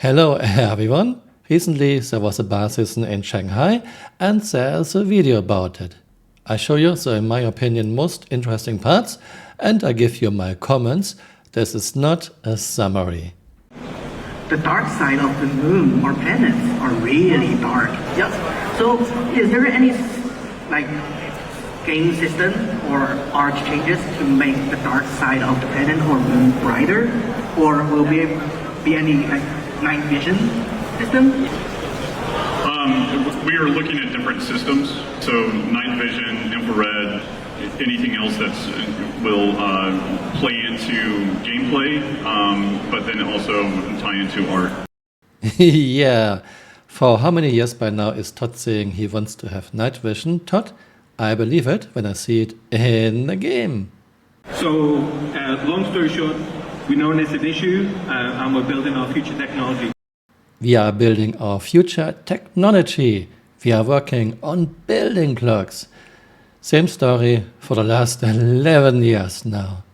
Hello everyone! Recently there was a Bar Citizen in Shanghai and there's a video about it. I show you the, in my opinion, most interesting parts and I give you my comments. This is not a summary. The dark side of the moon or planets are really dark. Yes. So is there any game system or art changes to make the dark side of the planet or moon brighter? Or will there be any night vision system? We are looking at different systems, so night vision, infrared, anything else that will play into gameplay, but then also tie into art. Yeah, for how many years by now is Todd saying he wants to have night vision? Todd, I believe it when I see it in the game. So, long story short, we know there's an issue and we're building our future technology. We are building our future technology. We are working on building blocks. Same story for the last 11 years now.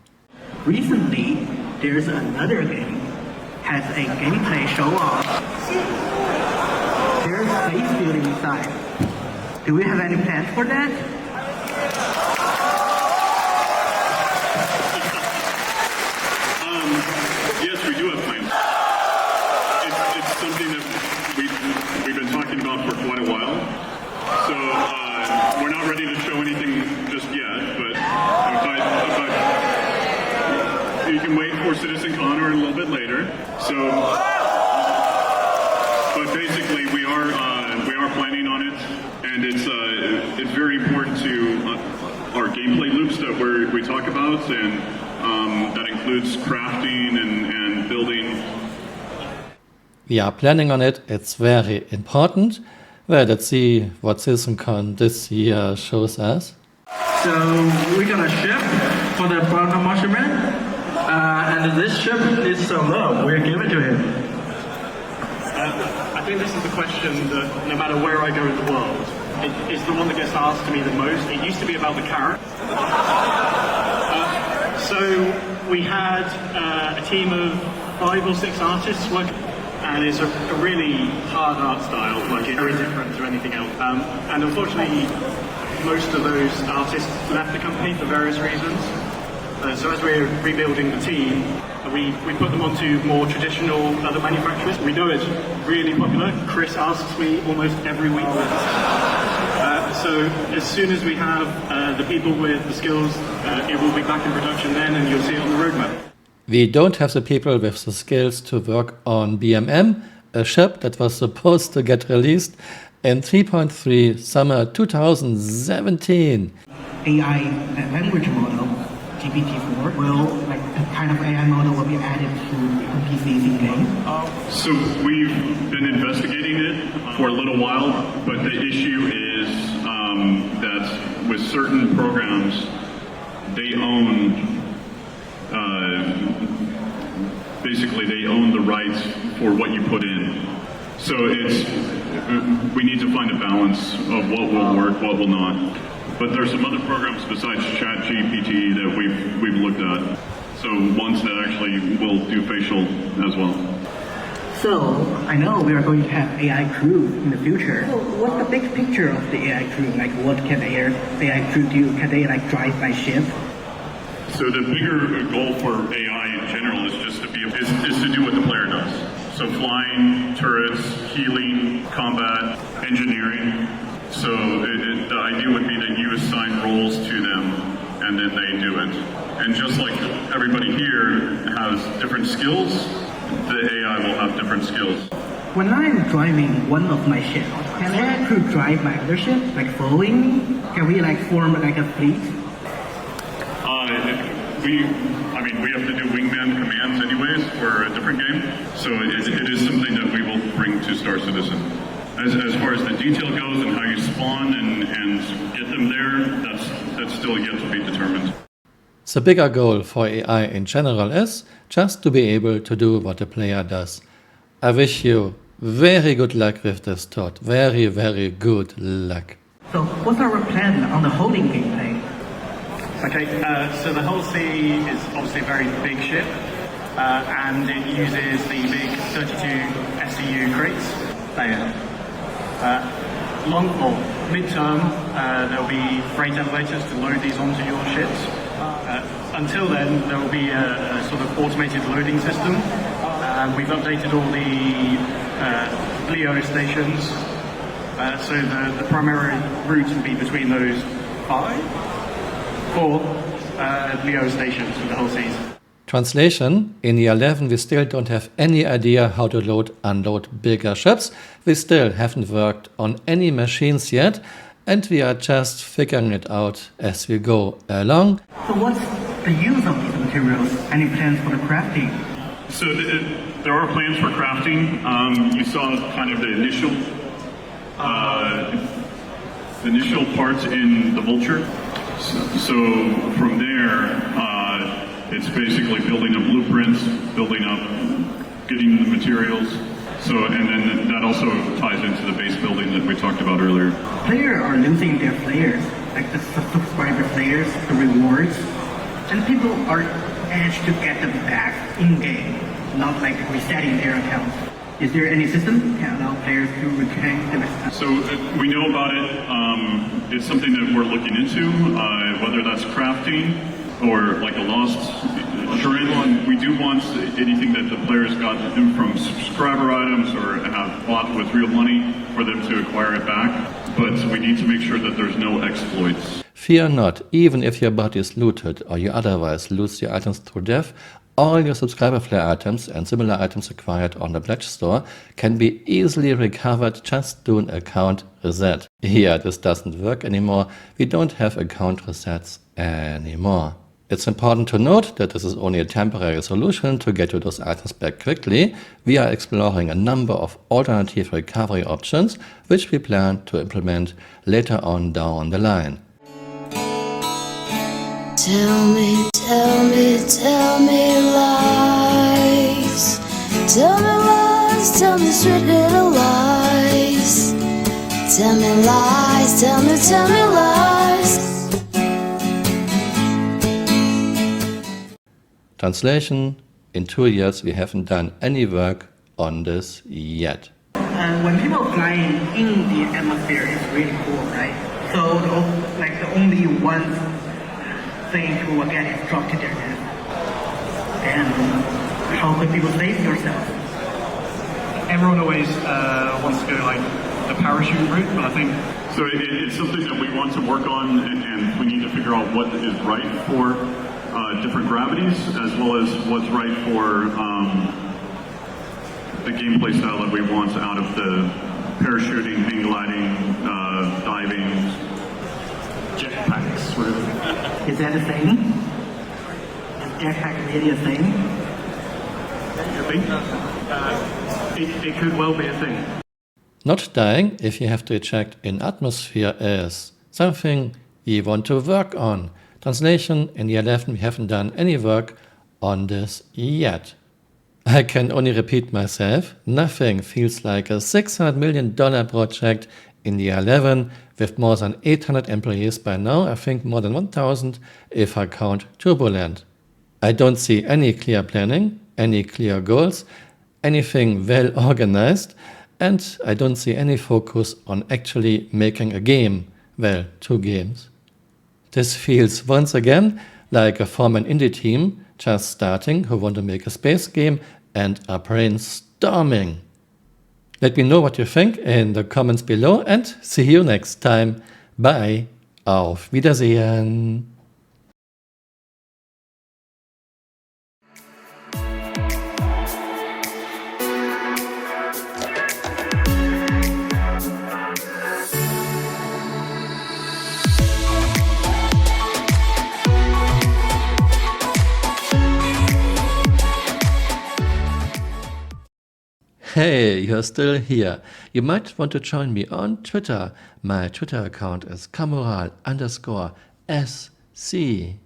Recently, there's another game has a gameplay show off. There's base building inside. Do we have any plans for that? Yes, we do have plans. It's something that we've been talking about for quite a while. So we're not ready to show anything just yet, but you can wait for Citizencon or a little bit later. So, but basically we are planning on it, and it's very important to our gameplay loops that we talk about, and that includes crafting and building. We are planning on it. It's very important. Well, let's see what Citizencon this year shows us. So we're gonna ship for the Brown Marshman, and this ship is so low, we're giving to him. I think this is the question that no matter where I go in the world, it's the one that gets asked to me the most. It used to be about the carrot. So we had a team of 5 or 6 artists working, and it's a really hard art style, like it's very different to anything else. And unfortunately, most of those artists left the company for various reasons. So as we're rebuilding the team, we put them onto more traditional other manufacturers. We know it's really popular. Chris asks me almost every week. So as soon as we have the people with the skills, it will be back in production then, and you'll see it on the roadmap. We don't have the people with the skills to work on DIMM, a ship that was supposed to get released in 3.3 summer 2017. AI language model, GPT-4, will a kind of AI model will be added to NPCs in game. So we've been investigating it for a little while, but the issue is that with certain programs, they own basically they own the rights for what you put in. So we need to find a balance of what will work, what will not. But there's some other programs besides ChatGPT that we've looked at. So ones that actually will do facial as well. So I know we are going to have AI crew in the future. So what's the big picture of the AI crew? Like what can AI crew do? Can they drive by ship? So the bigger goal for AI in general is just to is to do what the player does. So flying, turrets, healing, combat, engineering. So the idea would be that you assign roles to them and then they do it. And just like everybody here has different skills, the AI will have different skills. When I'm driving one of my ships, can AI crew drive my other ship, following me? Can we form a fleet? We have to do wingman commands anyways for a different game, so it is something that we will bring to Star Citizen. As far as the detail goes and how you spawn and get them there, that's still yet to be determined. The bigger goal for AI in general is just to be able to do what the player does. I wish you very good luck with this, Todd. Very, very good luck. So what's our plan on the holding gameplay? Okay, so the Hull C is obviously a very big ship, and it uses the big 32 GPU crates. Long or mid-term, there'll be freight elevators to load these onto your ships. Until then, there will be a sort of automated loading system. We've updated all the LEO stations, so the primary route will be between those four LEO stations for the whole season. Translation: in year 11 we still don't have any idea how to load, unload bigger ships. We still haven't worked on any machines yet, and we are just figuring it out as we go along. So what's the use of these materials? Any plans for the crafting? So there are plans for crafting. You saw kind of the initial parts in the Vulture. So from there, it's basically building up blueprints, building up, getting the materials. So, and then that also ties into the base building that we talked about earlier. Players are losing their flares, like the subscriber flares, the rewards, and people are edged to get them back in-game, not like resetting their account. Is there any system to allow players to retain them? So we know about it. It's something that we're looking into, whether that's crafting or like a lost shred. We do want anything that the players got from subscriber items or have bought with real money for them to acquire it back. But we need to make sure that there's no exploits. Fear not, even if your body is looted or you otherwise lose your items through death, all your subscriber flare items and similar items acquired on the Pledge Store can be easily recovered. Just do an account reset. Yeah, this doesn't work anymore. We don't have account resets anymore. It's important to note that this is only a temporary solution to get you those items back quickly. We are exploring a number of alternative recovery options, which we plan to implement later on down the line. Tell me, tell me, tell me lies. Tell me lies, tell me sweet little lies. Tell me lies, tell me lies. Translation: in 2 years we haven't done any work on this yet. When people flying in the atmosphere, it's really cool, right? So the only one thing people will get is dropped to their death. And how could people save yourself? Everyone always wants to go like the parachute route, but I think So it's something that we want to work on, and we need to figure out what is right for different gravities, as well as what's right for the gameplay style that we want out of the parachuting, hang gliding, diving, jetpacks, whatever. Is that a thing? Is jetpack really a thing? it could well be a thing. Not dying if you have to eject in atmosphere is something we want to work on. Translation: in year 11 we haven't done any work on this yet. I can only repeat myself, nothing feels like a $600 million project in year 11 with more than 800 employees by now. I think more than 1,000 if I count Turbulent. I don't see any clear planning, any clear goals, anything well organized, and I don't see any focus on actually making a game, well, 2 games. This feels once again like a former indie team just starting who want to make a space game and are brainstorming. Let me know what you think in the comments below and see you next time. Bye. Auf Wiedersehen. Hey, you're still here. You might want to join me on Twitter. My Twitter account is Camural_SC.